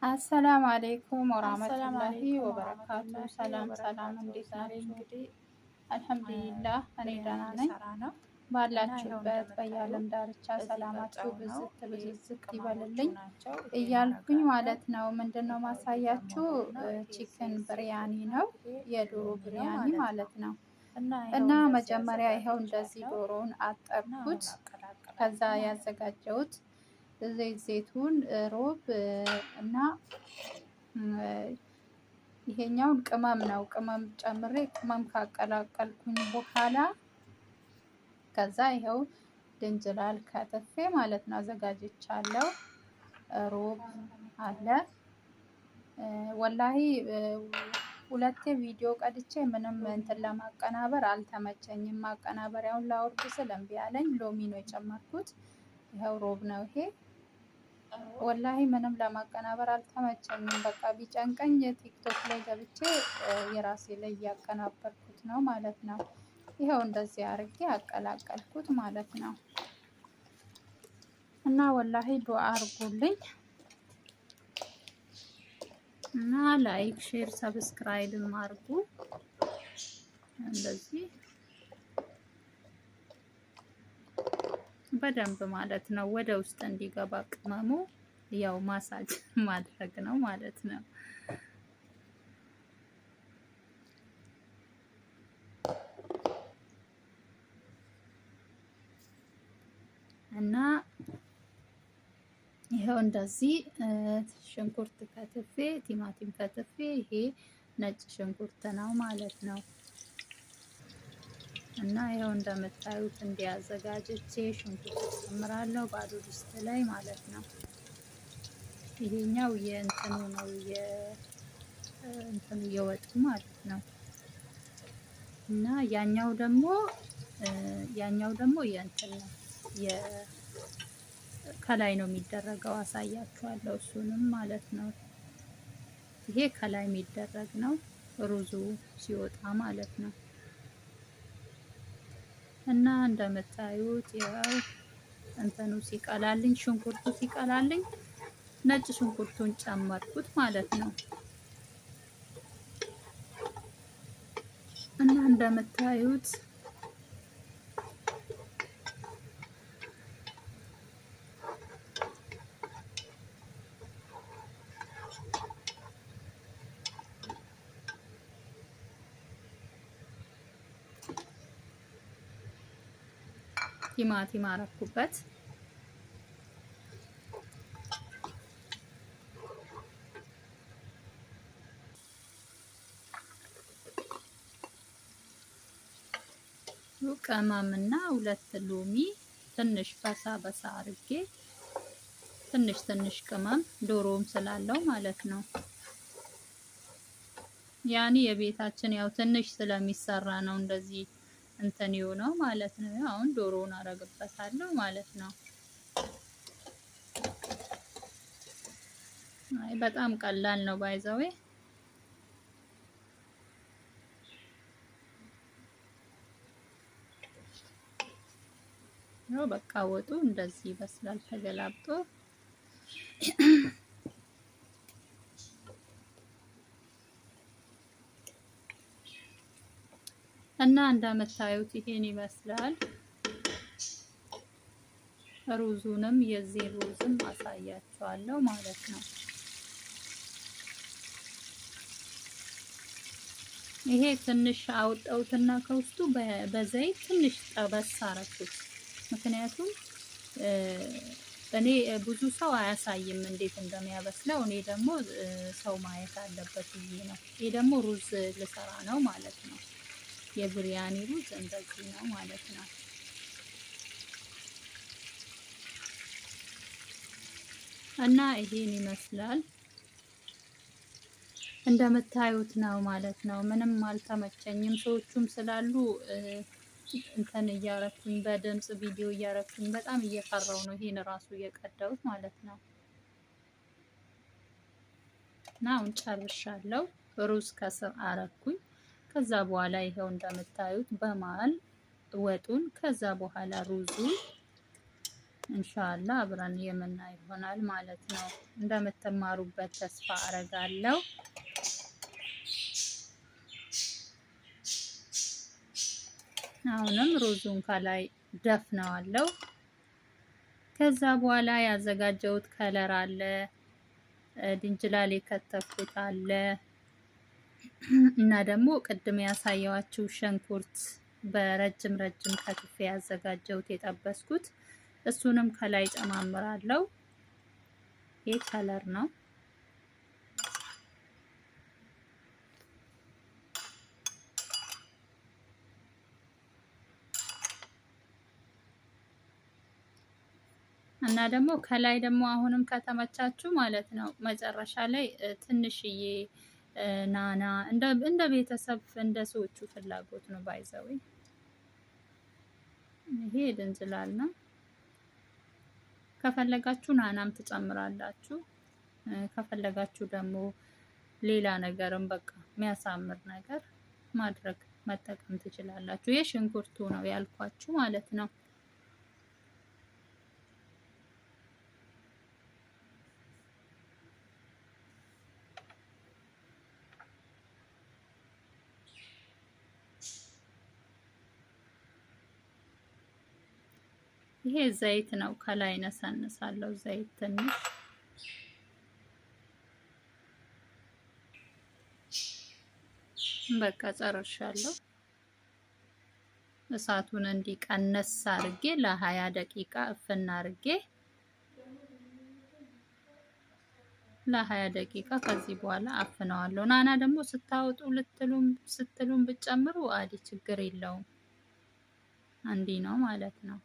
አሰላሙ አሌይኩም ወራህመቱላሂ ወበረካቱ። ሰላም ሰላም፣ እንዴት ናችሁ? አልሐምዱሊላህ እኔ ደህና ነኝ። ባላችሁበት በየዓለም ዳርቻ ሰላማችሁ ብዝት ብዝዝት ይበልልኝ እያልኩኝ ማለት ነው። ምንድነው ማሳያችሁ? ቺክን ብሪያኒ ነው፣ የዶሮ ብሪያኒ ማለት ነው። እና መጀመሪያ ይኸው እንደዚህ ዶሮውን አጠብኩት። ከዛ ያዘጋጀሁት ዘይት ዘይቱን ሮብ እና ይሄኛውን ቅመም ነው። ቅመም ጨምሬ ቅመም ካቀላቀልኩኝ በኋላ ከዛ ይኸው ድንጅላል ከትፌ ማለት ነው አዘጋጅቻለሁ። ሮብ አለ። ወላሂ ሁለቴ ቪዲዮ ቀድቼ ምንም እንትን ለማቀናበር አልተመቸኝም። ማቀናበሪያውን ላወርድ ስል እምቢ አለኝ። ሎሚ ነው የጨመርኩት። ይኸው ሮብ ነው ይሄ። ወላሂ ምንም ለማቀናበር አልተመቸኝም። በቃ ቢጨንቀኝ ቲክቶክ ላይ ገብቼ የራሴ ላይ እያቀናበርኩት ነው ማለት ነው። ይኸው እንደዚህ አርጌ አቀላቀልኩት ማለት ነው። እና ወላሂ ዱአ አርጉልኝ እና ላይክ፣ ሼር፣ ሰብስክራይብ አርጉ እንደዚህ በደንብ ማለት ነው። ወደ ውስጥ እንዲገባ ቅመሙ ያው ማሳጅ ማድረግ ነው ማለት ነው። እና ይኸው እንደዚህ ሽንኩርት ከትፌ ቲማቲም ከትፌ ይሄ ነጭ ሽንኩርት ነው ማለት ነው። እና ይኸው እንደምታዩት እንዲያዘጋጅቼ ሽንኩርት ጨምራለሁ ባዶ ድስት ላይ ማለት ነው። ይሄኛው የእንትኑ ነው የእንትኑ የወጡ ማለት ነው። እና ያኛው ደግሞ የእንትን ነው ከላይ ነው የሚደረገው። አሳያችኋለሁ እሱንም ማለት ነው። ይሄ ከላይ የሚደረግ ነው ሩዙ ሲወጣ ማለት ነው። እና እንደምታዩት ያው እንትኑ ሲቀላልኝ ሽንኩርቱ ሲቀላልኝ ነጭ ሽንኩርቱን ጨመርኩት ማለት ነው። እና እንደምታዩት ቲማቲም አረኩበት። ቅመምና 2 ሎሚ ትንሽ በሳ አርጌ ትንሽ ቅመም ዶሮም ስላለው ማለት ነው። ያኔ የቤታችን ያው ትንሽ ስለሚሰራ ነው እንደዚህ እንትን ነው ማለት ነው። አሁን ዶሮውን አረግበታለሁ ማለት ነው። አይ በጣም ቀላል ነው ባይዘዌ። ነው በቃ ወጡ እንደዚህ ይበስላል ተገላብጦ። እና እንደምታዩት ይሄን ይመስላል። ሩዙንም የዚህ ሩዝም አሳያችኋለሁ ማለት ነው። ይሄ ትንሽ አውጣውትና ከውስጡ በዘይት ትንሽ ጠበስ አረኩት። ምክንያቱም እኔ ብዙ ሰው አያሳይም እንዴት እንደሚያበስለው። እኔ ደግሞ ሰው ማየት አለበት ብዬ ነው። ይሄ ደግሞ ሩዝ ልሰራ ነው ማለት ነው። የብሪያኒ ሩዝ እንደዚህ ነው ማለት ነው። እና ይሄን ይመስላል እንደምታዩት ነው ማለት ነው። ምንም አልተመቸኝም። ሰዎቹም ስላሉ እንትን እያረኩኝ በድምጽ ቪዲዮ እያረኩኝ በጣም እየፈራው ነው ይሄን ራሱ እየቀዳሁት ማለት ነው። እና አሁን ጨርሻለሁ። ሩዝ ከስር አረኩኝ። ከዛ በኋላ ይሄው እንደምታዩት በመሃል ወጡን ከዛ በኋላ ሩዙ ኢንሻአላህ አብረን የምናይ ይሆናል ማለት ነው። እንደምትማሩበት ተስፋ አረጋለሁ። አሁንም ሩዙን ከላይ ደፍነዋለሁ። ከዛ በኋላ ያዘጋጀሁት ከለር አለ፣ ድንጅላል የከተፍኩት አለ እና ደግሞ ቅድም ያሳየዋችሁ ሽንኩርት በረጅም ከትፌ ያዘጋጀሁት የጠበስኩት እሱንም ከላይ ጨማምራለሁ። ይሄ ከለር ነው። እና ደግሞ ከላይ ደግሞ አሁንም ከተመቻችሁ ማለት ነው መጨረሻ ላይ ትንሽዬ ናና እንደ ቤተሰብ እንደ ሰዎቹ ፍላጎት ነው ባይዘው። ይሄ ድንዝላል ነው። ከፈለጋችሁ ናናም ትጨምራላችሁ። ከፈለጋችሁ ደግሞ ሌላ ነገርም በቃ የሚያሳምር ነገር ማድረግ መጠቀም ትችላላችሁ። ይሄ ሽንኩርቱ ነው ያልኳችሁ ማለት ነው። ይሄ ዘይት ነው። ከላይ ነሰንሳለሁ ዘይት ትንሽ። በቃ ጨርሻለሁ። እሳቱን እንዲቀነስ አርጌ ለ20 ደቂቃ እፍና አርጌ ለ20 ደቂቃ ከዚህ በኋላ አፍነዋለሁ። ናና ደግሞ ስታወጡ ስትሉም ብትጨምሩ አዲ ችግር የለውም። አንዲ ነው ማለት ነው።